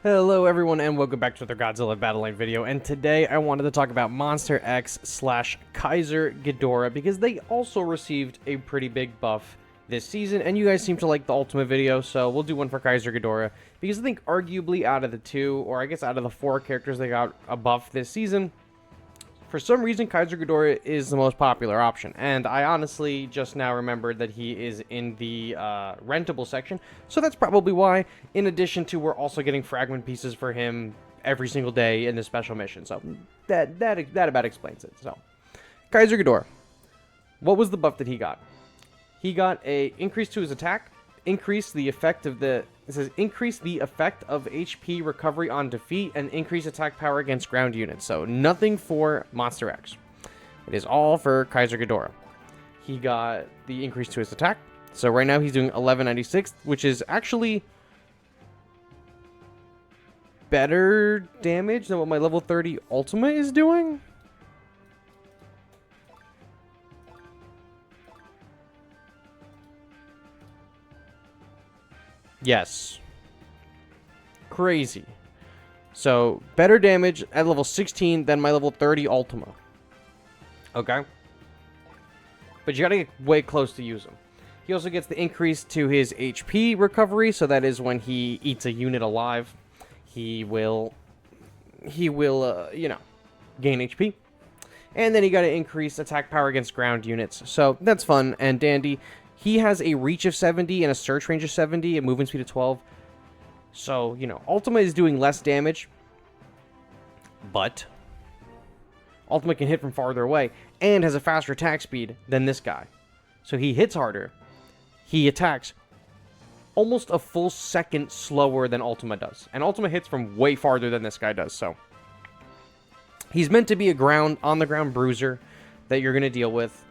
Hello everyone and welcome back to another Godzilla Battle Line video, and today I wanted to talk about Monster X / Keizer Ghidorah because they also received a pretty big buff this season, and you guys seem to like the Ultimate video, so we'll do one for Keizer Ghidorah because I think arguably out of the two, or I guess out of the four characters they got a buff this season, for some reason, Keizer Ghidorah is the most popular option, and I honestly just now remembered that he is in the rentable section, so that's probably why, in addition to we're also getting fragment pieces for him every single day in this special mission, so that about explains it. So, Keizer Ghidorah, what was the buff that he got? He got a increase to his attack, increase the effect of HP recovery on defeat, and increase attack power against ground units. So nothing for Monster X. It is all for Keizer Ghidorah. He got the increase to his attack. So right now he's doing 1196, which is actually better damage than what my level 30 Ultimate is doing. Yes. Crazy. So, better damage at level 16 than my level 30 Ultima. Okay? But you gotta get way close to use him. He also gets the increase to his HP recovery, so that is when he eats a unit alive. He will, you know, gain HP. And then he got to increase attack power against ground units. So, that's fun and dandy. He has a reach of 70 and a search range of 70 and movement speed of 12. So, you know, Ultima is doing less damage. But Ultima can hit from farther away and has a faster attack speed than this guy. So he hits harder. He attacks almost a full second slower than Ultima does. And Ultima hits from way farther than this guy does. So he's meant to be a on-the-ground bruiser that you're going to deal with.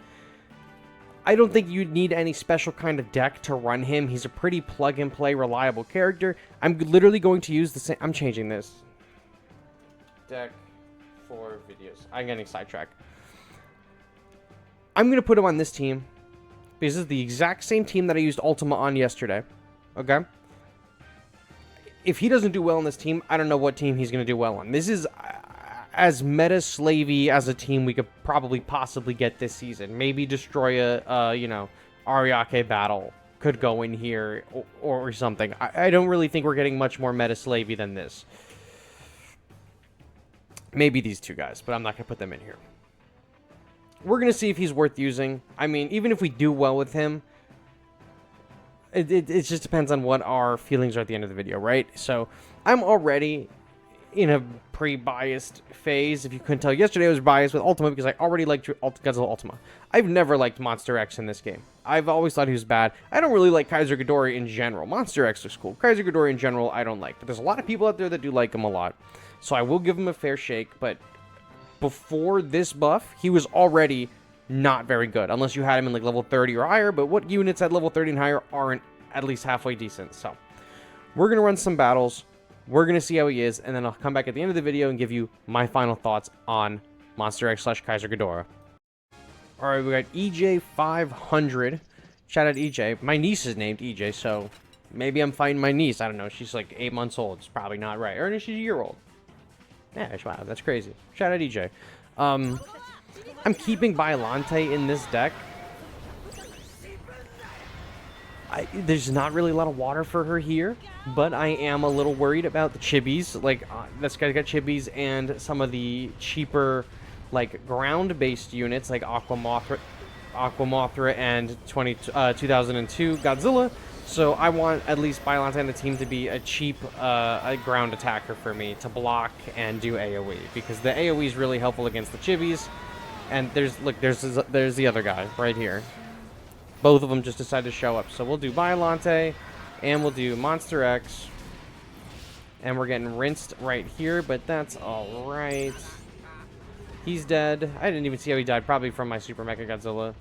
I don't think you'd need any special kind of deck to run him. He's a pretty plug-and-play, reliable character. I'm literally going to use the same... I'm changing this. Deck for videos. I'm getting sidetracked. I'm going to put him on this team because this is the exact same team that I used Ultima on yesterday. Okay? If he doesn't do well on this team, I don't know what team he's going to do well on. This is... as meta-slavey as a team we could probably possibly get this season. Maybe destroy a you know, Ariake battle could go in here or something. I don't really think we're getting much more meta-slavey than this. Maybe these two guys, but I'm not going to put them in here. We're going to see if he's worth using. I mean, even if we do well with him, it just depends on what our feelings are at the end of the video, right? So, I'm already in a pre-biased phase. If you couldn't tell, yesterday I was biased with Ultima because I already liked Godzilla Ultima. I've never liked Monster X in this game. I've always thought he was bad. I don't really like Keizer Ghidorah in general. Monster X looks cool. Keizer Ghidorah in general, I don't like. But there's a lot of people out there that do like him a lot. So I will give him a fair shake, but before this buff, he was already not very good. Unless you had him in like level 30 or higher, but what units at level 30 and higher aren't at least halfway decent? So we're going to run some battles. We're going to see how he is, and then I'll come back at the end of the video and give you my final thoughts on Monster X / Keizer Ghidorah. Alright, we got EJ500. Shout out EJ. My niece is named EJ, so maybe I'm fighting my niece. I don't know. She's like 8 months old. It's probably not right. Or she's a year old. Yeah, wow, that's crazy. Shout out EJ. I'm keeping Biollante in this deck. There's not really a lot of water for her here, but I am a little worried about the chibis. Like, this guy's got chibis and some of the cheaper, like, ground-based units, like Aqua Mothra and 2002 Godzilla. So I want at least Biollante and the team to be a cheap a ground attacker for me to block and do AoE, because the AoE is really helpful against the chibis. And there's the other guy right here. Both of them just decided to show up. So we'll do Biollante, and we'll do Monster X. And we're getting rinsed right here, but that's alright. He's dead. I didn't even see how he died, probably from my Super Mecha Godzilla.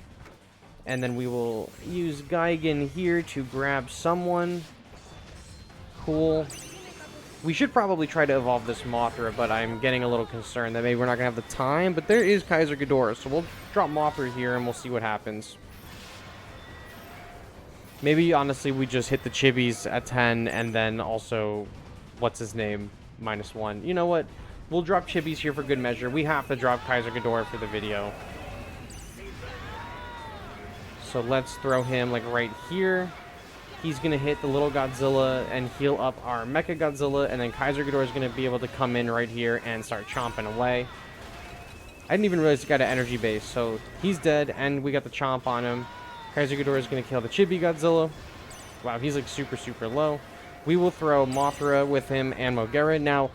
And then we will use Gigan here to grab someone. Cool. We should probably try to evolve this Mothra, but I'm getting a little concerned that maybe we're not going to have the time. But there is Keizer Ghidorah, so we'll drop Mothra here and we'll see what happens. Maybe, honestly, we just hit the chibis at 10 and then also what's his name, -1. You know what? We'll drop Chibis here for good measure. We have to drop Keizer Ghidorah for the video. So let's throw him like right here. He's going to hit the little Godzilla and heal up our Mecha Godzilla, and then Keizer Ghidorah is going to be able to come in right here and start chomping away. I didn't even realize he got an energy base, so he's dead, and we got the chomp on him. Keizer Ghidorah is going to kill the Chibi Godzilla. Wow, he's like super, super low. We will throw Mothra with him and Mogera. Now,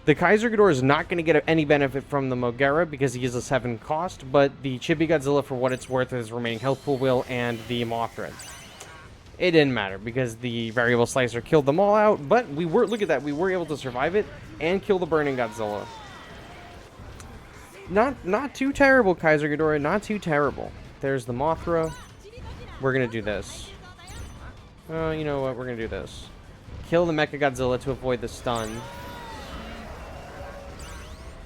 the Keizer Ghidorah is not going to get any benefit from the Mogera because he is a 7 cost, but the Chibi Godzilla, for what it's worth, his remaining health pool will, and the Mothra. It didn't matter because the variable slicer killed them all out, but we were, look at that, we were able to survive it and kill the burning Godzilla. Not too terrible, Keizer Ghidorah, not too terrible. There's the Mothra. We're going to do this. Oh, you know what, we're going to do this. Kill the Mecha Godzilla to avoid the stun.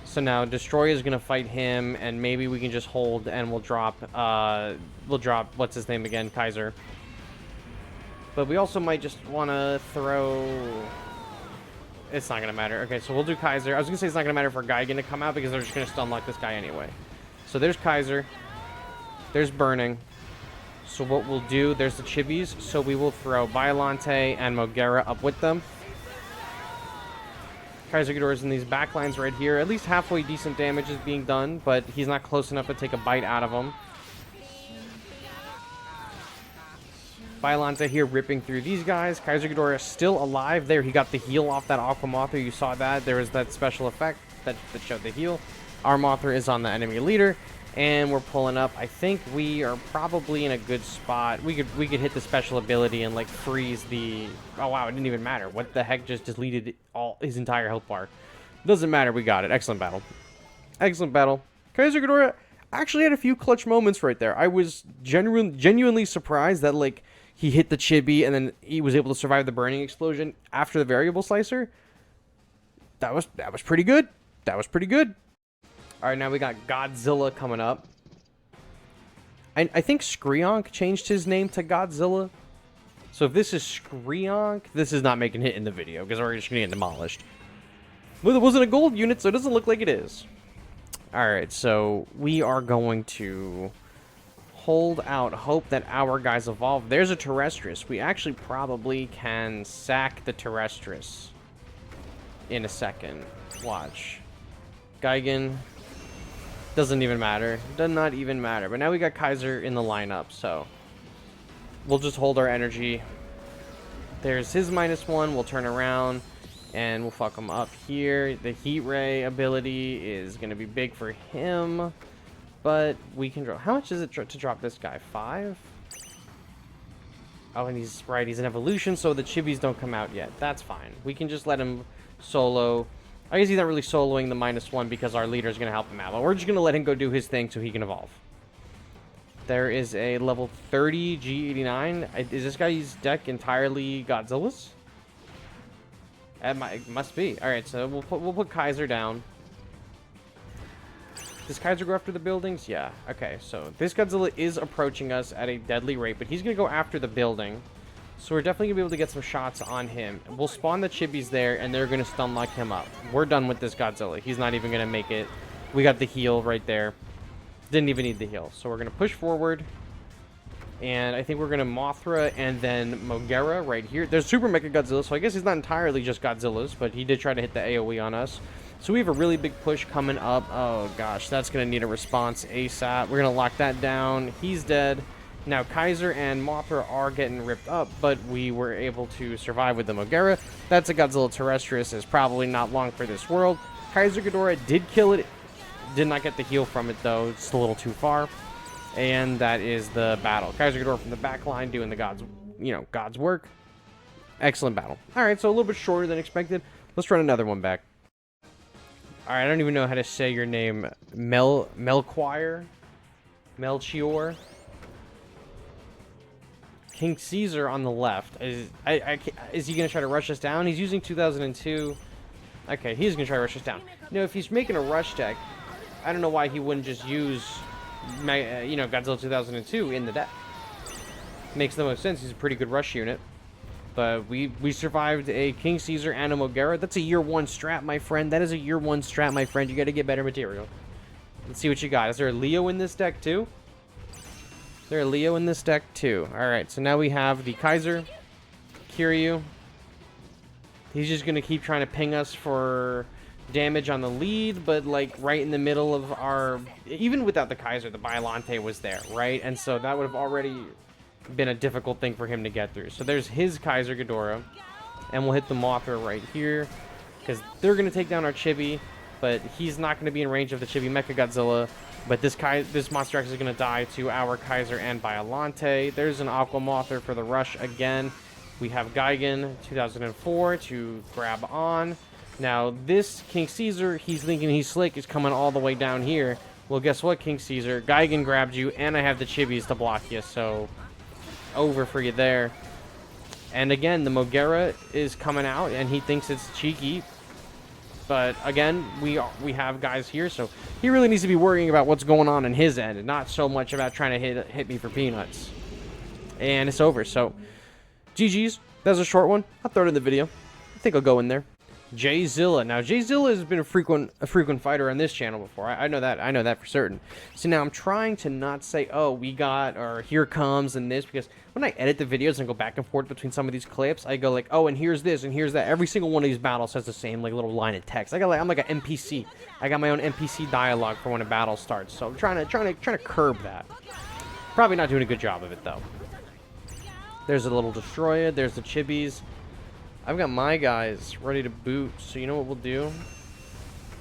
So now Destroyer is going to fight him, and maybe we can just hold and we'll drop what's his name again, Keizer. But we also might just want to throw... It's not going to matter. Okay, so we'll do Keizer. I was going to say it's not going to matter for Gigan to come out because they're just going to stun lock this guy anyway. So there's Keizer. There's Burning. So what we'll do, there's the Chibis. So we will throw Biollante and Mogera up with them. Keizer Ghidorah's in these backlines right here. At least halfway decent damage is being done, but he's not close enough to take a bite out of him. Biollante here ripping through these guys. Keizer Ghidorah is still alive. There, he got the heal off that Aqua Mothra. You saw that. There was that special effect that showed the heal. Our Mothra is on the enemy leader, and we're pulling up. I think we are probably in a good spot. We could hit the special ability and like freeze the... Oh wow, it didn't even matter. What the heck just deleted his entire health bar? Doesn't matter. We got it. Excellent battle. Excellent battle. Keizer Ghidorah actually had a few clutch moments right there. I was genuinely surprised that like he hit the Chibi and then he was able to survive the burning explosion after the variable slicer. That was pretty good. That was pretty good. All right, now we got Godzilla coming up. I think Skreonk changed his name to Godzilla. So if this is Skreonk, this is not making it in the video because we're just going to get demolished. Well, it wasn't a gold unit, so it doesn't look like it is. All right, so we are going to hold out hope that our guys evolve. There's a Terrestrius. We actually probably can sack the Terrestrius in a second. Watch. Gigan. Doesn't even matter. Does not even matter. But now we got Keizer in the lineup, so we'll just hold our energy. There's his -1. We'll turn around and we'll fuck him up here. The Heat Ray ability is going to be big for him. But we can drop... How much is it to drop this guy? 5? Oh, and he's... Right, he's an evolution, so the Chibis don't come out yet. That's fine. We can just let him solo. I guess he's not really soloing the -1 because our leader is going to help him out. But we're just going to let him go do his thing so he can evolve. There is a level 30 G89. Is this guy's deck entirely Godzilla's? It must be. Alright, so we'll put Keizer down. Does Keizer go after the buildings? Yeah. Okay, so this Godzilla is approaching us at a deadly rate, but he's going to go after the building. So we're definitely going to be able to get some shots on him. We'll spawn the Chibis there, and they're going to stun lock him up. We're done with this Godzilla. He's not even going to make it. We got the heal right there. Didn't even need the heal. So we're going to push forward. And I think we're going to Mothra and then Mogera right here. There's Super Mecha Godzilla, so I guess he's not entirely just Godzilla's, but he did try to hit the AoE on us. So we have a really big push coming up. Oh, gosh, that's going to need a response ASAP. We're going to lock that down. He's dead. Now, Keizer and Mothra are getting ripped up, but we were able to survive with the Mogera. That's a Godzilla Terrestrius. Is probably not long for this world. Keizer Ghidorah did kill it. Did not get the heal from it, though. It's a little too far. And that is the battle. Keizer Ghidorah from the back line doing the God's work. Excellent battle. All right, so a little bit shorter than expected. Let's run another one back. All right, I don't even know how to say your name. Melchior? King Keizer on the left. Is he going to try to rush us down? He's using 2002. Okay, he's going to try to rush us down. If he's making a rush deck, I don't know why he wouldn't just use, Godzilla 2002 in the deck. Makes the most sense. He's a pretty good rush unit. But we survived a King Keizer and a Mogera. That's a year 1 strat, my friend. That is a year 1 strat, my friend. You got to get better material. Let's see what you got. Is there a Leo in this deck, too? Is there a Leo in this deck, too? Alright, so now we have the Keizer. Kiryu. He's just going to keep trying to ping us for damage on the lead, but, like, right in the middle of our... Even without the Keizer, the Biollante was there, right? And so that would have already been a difficult thing for him to get through. So there's his Keizer Ghidorah, and we'll hit the Mothra right here, because they're going to take down our Chibi, but he's not going to be in range of the Chibi Mecha Godzilla, but this Monster X is going to die to our Keizer and Biollante. There's an Aqua Mothra for the rush again. We have Gigan 2004 to grab on. Now, this King Keizer, he's thinking he's slick, is coming all the way down here. Well, guess what, King Keizer? Gigan grabbed you, and I have the Chibis to block you, so over for you there. And again, the Mogera is coming out, and he thinks it's cheeky. But again, we have guys here, so he really needs to be worrying about what's going on in his end, and not so much about trying to hit me for peanuts. And it's over, so GG's. That was a short one. I'll throw it in the video. I think I'll go in there. Jzilla. Now, Jzilla has been a frequent fighter on this channel before. I know that for certain. So now I'm trying to not say, oh, we got, or here comes, and this, because when I edit the videos and go back and forth between some of these clips, I go like, oh, and here's this, and here's that. Every single one of these battles has the same like little line of text. I'm like an NPC. I got my own NPC dialogue for when a battle starts. So I'm trying to curb that. Probably not doing a good job of it though. There's a little Destroyer. There's the Chibis. I've got my guys ready to boot, so you know what we'll do?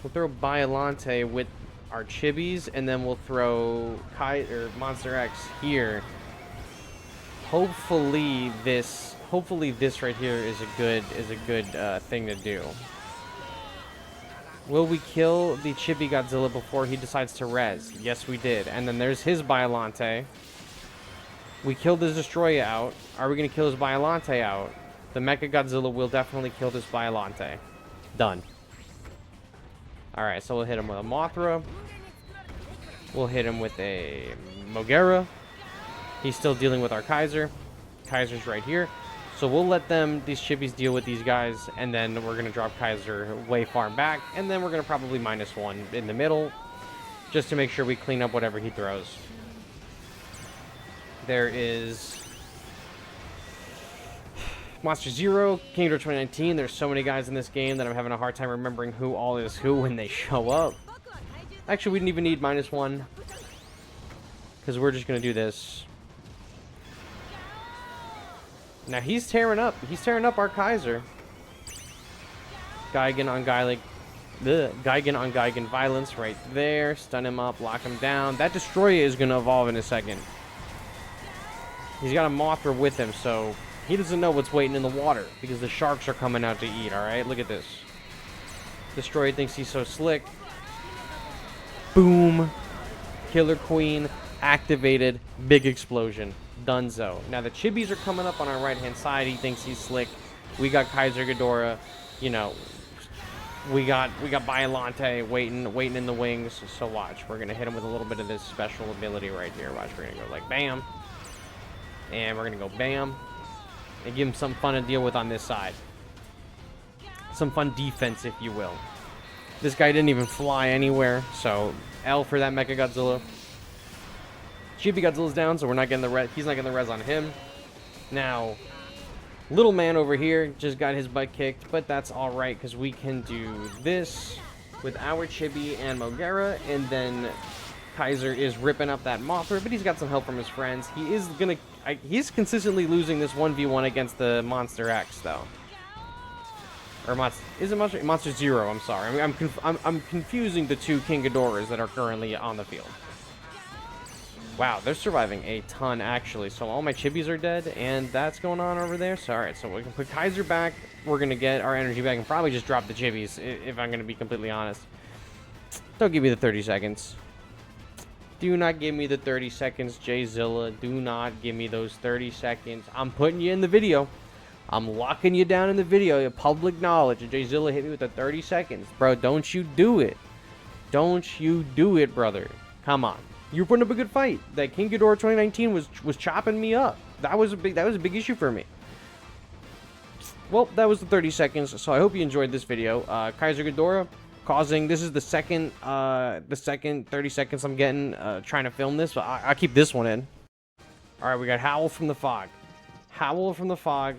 We'll throw Biollante with our Chibis, and then we'll throw Monster X here. Hopefully this right here is a good thing to do. Will we kill the Chibi Godzilla before he decides to res? Yes, we did. And then there's his Biollante. We killed his Destroyer out. Are we going to kill his Biollante out? The Mecha Godzilla will definitely kill this Biollante. Done. Alright, so we'll hit him with a Mothra. We'll hit him with a Mogera. He's still dealing with our Keizer. Keizer's right here. So we'll let these Chibis deal with these guys, and then we're going to drop Keizer way far back, and then we're going to probably -1 in the middle, just to make sure we clean up whatever he throws. There is Monster Zero, Ghidorah 2019. There's so many guys in this game that I'm having a hard time remembering who all is who when they show up. Actually, we didn't even need -1, because we're just going to do this. Now he's tearing up our Keizer. Gigan on Gigan violence right there. Stun him up, lock him down. That Destroyer is going to evolve in a second. He's got a Mothra with him, so he doesn't know what's waiting in the water, because the sharks are coming out to eat, alright? Look at this. Destroyer thinks he's so slick. Boom. Killer Queen activated. Big explosion. Dunzo. Now the Chibis are coming up on our right-hand side. He thinks he's slick. We got Keizer Ghidorah. You know, we got Biollante waiting in the wings. So watch. We're going to hit him with a little bit of this special ability right here. Watch. We're going to go like bam. And we're going to go bam. And give him some fun to deal with on this side. Some fun defense, if you will. This guy didn't even fly anywhere. So, L for that Mecha Godzilla. Chibi Godzilla's down, so we're not getting the res. He's not getting the res on him. Now, little man over here just got his butt kicked, but that's all right, because we can do this with our Chibi and Mogera, and then Keizer is ripping up that Mothra, but he's got some help from his friends. He's consistently losing this 1v1 against the Monster X, though. Or Monster Zero? I'm sorry. I'm confusing the two King Ghidorahs that are currently on the field. Wow, they're surviving a ton, actually. So all my Chibis are dead, and that's going on over there. So, alright, so we can put Keizer back. We're going to get our energy back and probably just drop the Chibis, if I'm going to be completely honest. Don't give me the 30 seconds. Do not give me the 30 seconds, Jzilla. Do not give me those 30 seconds. I'm putting you in the video. I'm locking you down in the video. Public knowledge. Jzilla hit me with the 30 seconds. Bro, don't you do it. Don't you do it, brother. Come on. You were putting up a good fight. That King Ghidorah 2019 was chopping me up. That was a big issue for me. well, that was the 30 seconds, so I hope you enjoyed this video. Keizer Ghidorah causing, this is the second 30 seconds I'm getting trying to film this, but I'll keep this one in. Alright, we got Howl from the Fog. Howl from the Fog.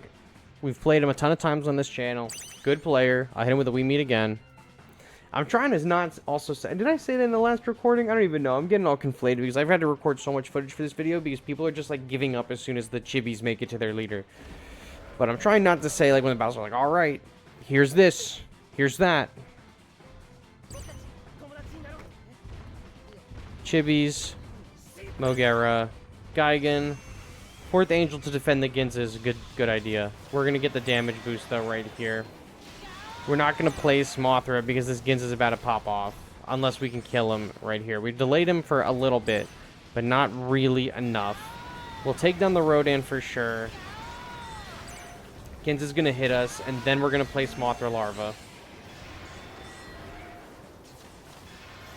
We've played him a ton of times on this channel. Good player. I'll hit him with a We Meet Again. I'm trying to not also say... Did I say that in the last recording? I don't even know. I'm getting all conflated because I've had to record so much footage for this video because people are just, like, giving up as soon as the chibis make it to their leader. But I'm trying not to say, like, when the battles are like, alright, here's this, here's that. Chibis, Mogera, Gigan. Fourth Angel to defend the Ginza is a good idea. We're going to get the damage boost, though, right here. We're not going to place Mothra because this Ginza is about to pop off. Unless we can kill him right here. We've delayed him for a little bit, but not really enough. We'll take down the Rodan for sure. Ginza's going to hit us, and then we're going to place Mothra Larva.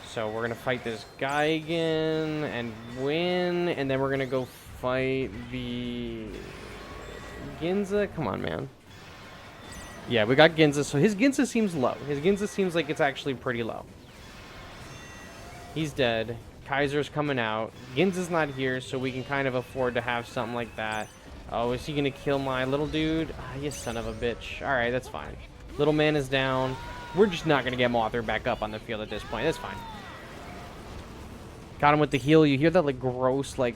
So we're going to fight this Gigan and win, and then we're going to go fight the Ginza. Come on, man. Yeah, we got Ginza, so his Ginza seems low. His Ginza seems like it's actually pretty low. He's dead. Keizer's coming out. Ginza's not here, so we can kind of afford to have something like that. Oh, is he going to kill my little dude? Ah, you son of a bitch. Alright, that's fine. Little man is down. We're just not going to get Mothra back up on the field at this point. That's fine. Got him with the heal. You hear that, like, gross, like,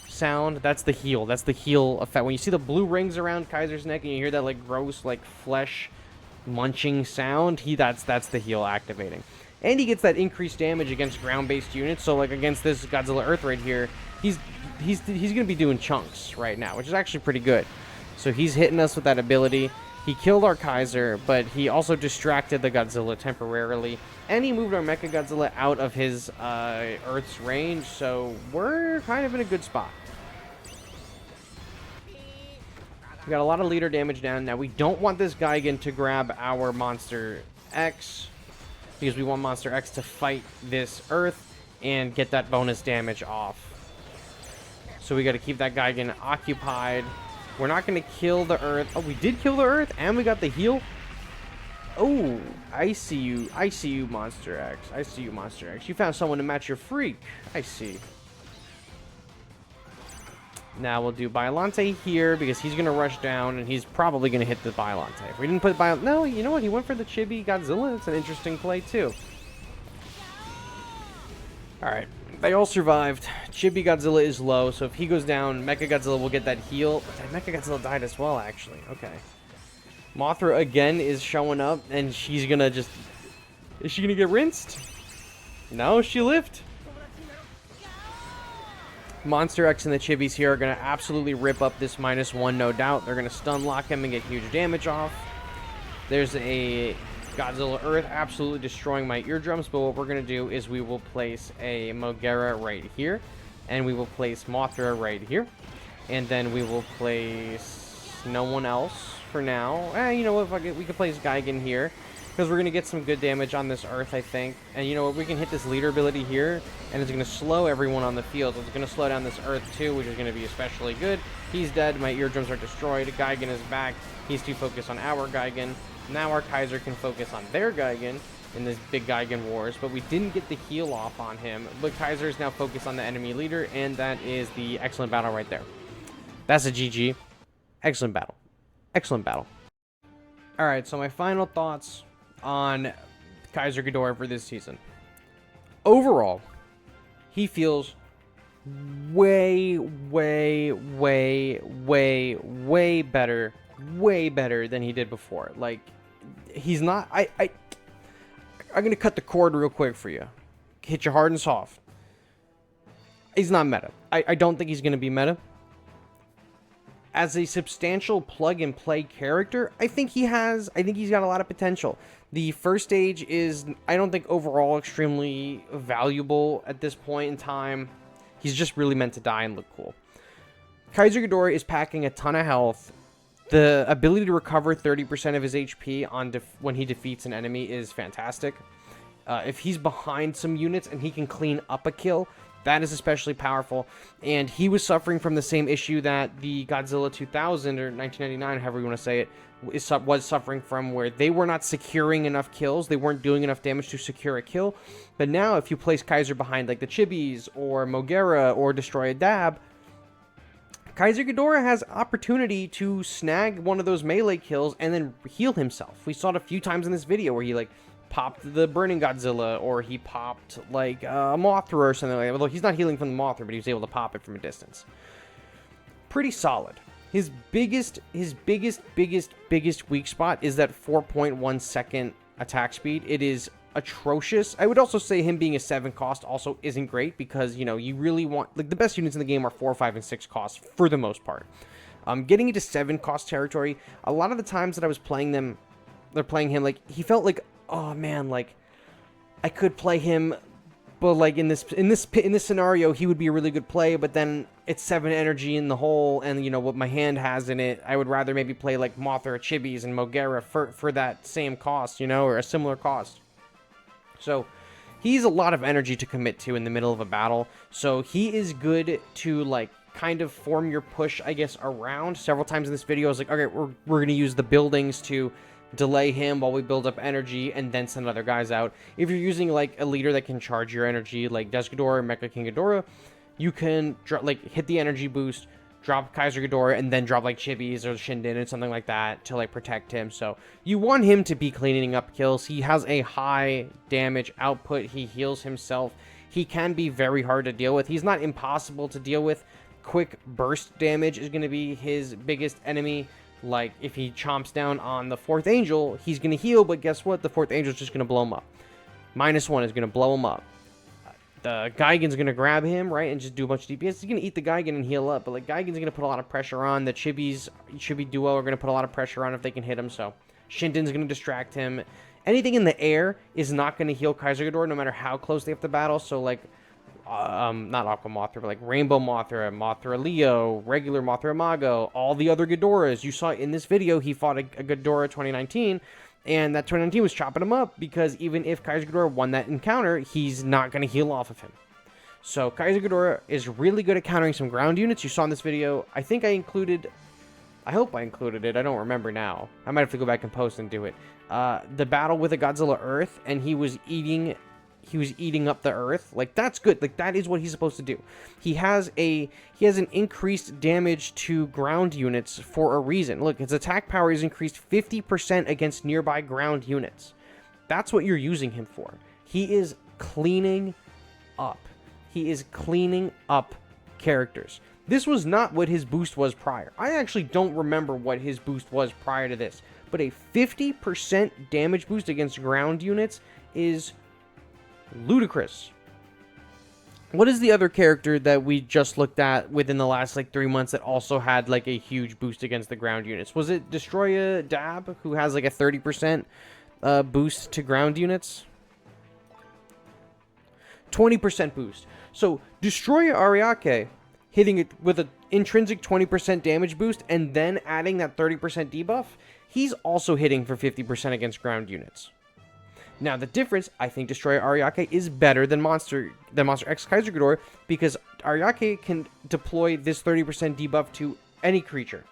sound? That's the heal. That's the heal effect. When you see the blue rings around Keizer's neck and you hear that, like, gross, like, flesh munching sound, that's the heal activating. And he gets that increased damage against ground-based units. So, like, against this Godzilla Earth right here, he's going to be doing chunks right now, which is actually pretty good. So he's hitting us with that ability. He killed our Keizer, but he also distracted the Godzilla temporarily. And he moved our Mecha Godzilla out of his Earth's range, so we're kind of in a good spot. We got a lot of leader damage down. Now, we don't want this Gigan to grab our Monster X, because we want Monster X to fight this Earth and get that bonus damage off. So we got to keep that Gigan occupied. We're not going to kill the Earth. Oh, we did kill the Earth, and we got the heal. Oh, I see you. I see you, Monster X. I see you, Monster X. You found someone to match your freak. I see. Now we'll do Biollante here, because he's going to rush down, and he's probably going to hit the Biollante. If we didn't put Biollante... No, you know what? He went for the Chibi Godzilla. It's an interesting play, too. Alright. They all survived. Chibi Godzilla is low, so if he goes down, Mecha Godzilla will get that heal. But Mecha Godzilla died as well, actually. Okay. Mothra, again, is showing up, and she's gonna just... Is she gonna get rinsed? No, she lived. Monster X and the Chibis here are gonna absolutely rip up this -1, no doubt. They're gonna stun lock him and get huge damage off. There's a Godzilla Earth absolutely destroying my eardrums, but what we're going to do is we will place a Mogera right here, and we will place Mothra right here, and then we will place no one else for now. You know what, we can place Gigan here, because we're going to get some good damage on this Earth, I think. And you know what, we can hit this leader ability here, and it's going to slow everyone on the field. It's going to slow down this Earth too, which is going to be especially good. He's dead, my eardrums are destroyed, Gigan is back, he's too focused on our Gigan. Now our Keizer can focus on their Gigan in this big Gigan wars, but we didn't get the heal off on him. But Keizer is now focused on the enemy leader, and that is the excellent battle right there. That's a GG. Excellent battle. Excellent battle. Alright, so my final thoughts on Keizer Ghidorah for this season. Overall, he feels way better. Way better than he did before. Like, he's not... I'm gonna cut the cord real quick for you. Hit you hard and soft. He's not meta. I don't think he's gonna be meta. As a substantial plug-and-play character, I think he's got a lot of potential. The first stage is, I don't think, overall extremely valuable at this point in time. He's just really meant to die and look cool. Keizer Ghidorah is packing a ton of health. The ability to recover 30% of his HP when he defeats an enemy is fantastic. If he's behind some units and he can clean up a kill, That is especially powerful, and he was suffering from the same issue that the Godzilla 2000 or 1999, however you want to say it, was suffering from, where they were not securing enough kills. They weren't doing enough damage to secure a kill. But now, if you place Keizer behind like the Chibis or Mogera or destroy a Dab, Keizer Ghidorah has opportunity to snag one of those melee kills and then heal himself. We saw it a few times in this video where he like popped the Burning Godzilla, or he popped like a Mothra or something like that. Although he's not healing from the Mothra, but he was able to pop it from a distance. Pretty solid. His biggest weak spot is that 4.1 second attack speed. It is atrocious. I would also say him being a 7 cost also isn't great, because, you know, you really want, like, the best units in the game are 4, 5, and 6 costs for the most part. Getting into 7 cost territory, a lot of the times that I was playing them, they're playing him, like, he felt like, oh man, like, I could play him, but like in this scenario, he would be a really good play, but then it's 7 energy in the hole, and you know what my hand has in it. I would rather maybe play like Mothra, Chibis, and Mogera for that same cost, you know, or a similar cost. So he's a lot of energy to commit to in the middle of a battle. So he is good to like kind of form your push, I guess, around. Several times in this video, I was like, okay, we're gonna use the buildings to delay him while we build up energy and then send other guys out. If you're using like a leader that can charge your energy, like Des Ghidorah or Mecha King Ghidorah, you can like hit the energy boost, drop Keizer Ghidorah, and then drop like Chibis or Shinden and something like that to like protect him. So you want him to be cleaning up kills. He has a high damage output. He heals himself. He can be very hard to deal with. He's not impossible to deal with. Quick burst damage is going to be his biggest enemy. Like, if he chomps down on the 4th Angel, he's going to heal, but guess what? The 4th Angel is just going to blow him up. -1 is going to blow him up. The Gigan's going to grab him, right, and just do a bunch of DPS. He's going to eat the Gigan and heal up, but, like, Gigan's going to put a lot of pressure on. The Chibi duo are going to put a lot of pressure on if they can hit him, so Shinden's going to distract him. Anything in the air is not going to heal Keizer Ghidorah, no matter how close they have to battle, so, like, not Aqua Mothra, but like Rainbow Mothra, Mothra Leo, regular Mothra Imago, all the other Ghidorahs. You saw in this video, he fought a Ghidorah 2019, and that 2019 was chopping him up, because even if Keizer Ghidorah won that encounter, he's not going to heal off of him. So Keizer Ghidorah is really good at countering some ground units. You saw in this video, I think I hope I included it, I don't remember now. I might have to go back and post and do it. The battle with a Godzilla Earth, and he was eating up the earth. Like, that's good. Like, that is what he's supposed to do. He has an increased damage to ground units for a reason. Look, his attack power is increased 50% against nearby ground units. That's what you're using him for. He is cleaning up. He is cleaning up characters. This was not what his boost was prior. I actually don't remember what his boost was prior to this, but a 50% damage boost against ground units is ludicrous. What is the other character that we just looked at within the last like 3 months that also had like a huge boost against the ground units? Was it Destroy a Dab, who has like a 30% boost to ground units? 20% boost. So Destroy Ariake hitting it with an intrinsic 20% damage boost and then adding that 30% debuff, he's also hitting for 50% against ground units. Now, the difference, I think Destroy Ariake is better than Monster X Keizer Ghidorah, because Ariake can deploy this 30% debuff to any creature,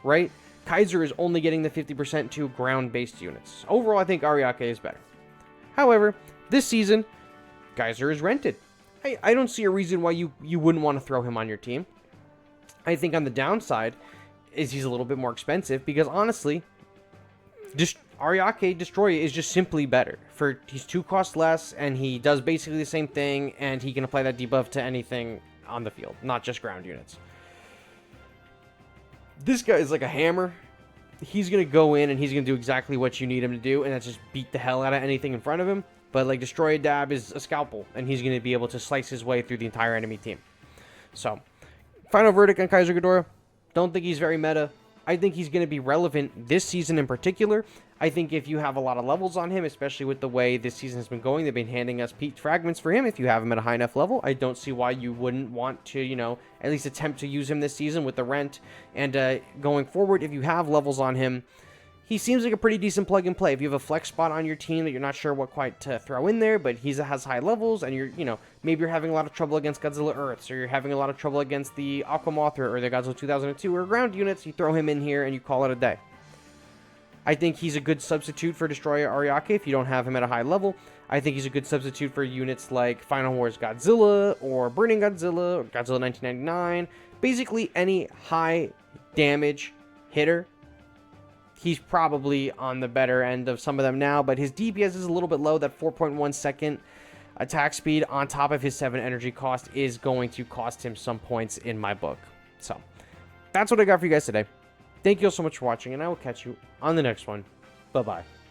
right? Keizer is only getting the 50% to ground-based units. Overall, I think Ariake is better. However, this season, Keizer is rented. I don't see a reason why you wouldn't want to throw him on your team. I think on the downside is he's a little bit more expensive, because honestly, Ariake Destroy is just simply better. He's 2 costs less, and he does basically the same thing, and he can apply that debuff to anything on the field, not just ground units. This guy is like a hammer. He's going to go in, and he's going to do exactly what you need him to do, and that's just beat the hell out of anything in front of him. But like Destroy a Dab is a scalpel, and he's going to be able to slice his way through the entire enemy team. So, final verdict on Keizer Ghidorah. Don't think he's very meta. I think he's going to be relevant this season in particular. I think if you have a lot of levels on him, especially with the way this season has been going, they've been handing us peaked fragments for him. If you have him at a high enough level, I don't see why you wouldn't want to, you know, at least attempt to use him this season with the rent. And going forward, if you have levels on him, he seems like a pretty decent plug and play. If you have a flex spot on your team that you're not sure what quite to throw in there, but he has high levels, and maybe you're having a lot of trouble against Godzilla Earths, or you're having a lot of trouble against the Aquamothra or the Godzilla 2002 or ground units, you throw him in here and you call it a day. I think he's a good substitute for Destroyer Ariake if you don't have him at a high level. I think he's a good substitute for units like Final Wars Godzilla, or Burning Godzilla, or Godzilla 1999. Basically, any high damage hitter. He's probably on the better end of some of them now, but his DPS is a little bit low. That 4.1 second attack speed on top of his 7 energy cost is going to cost him some points in my book. So, that's what I got for you guys today. Thank you all so much for watching, and I will catch you on the next one. Bye-bye.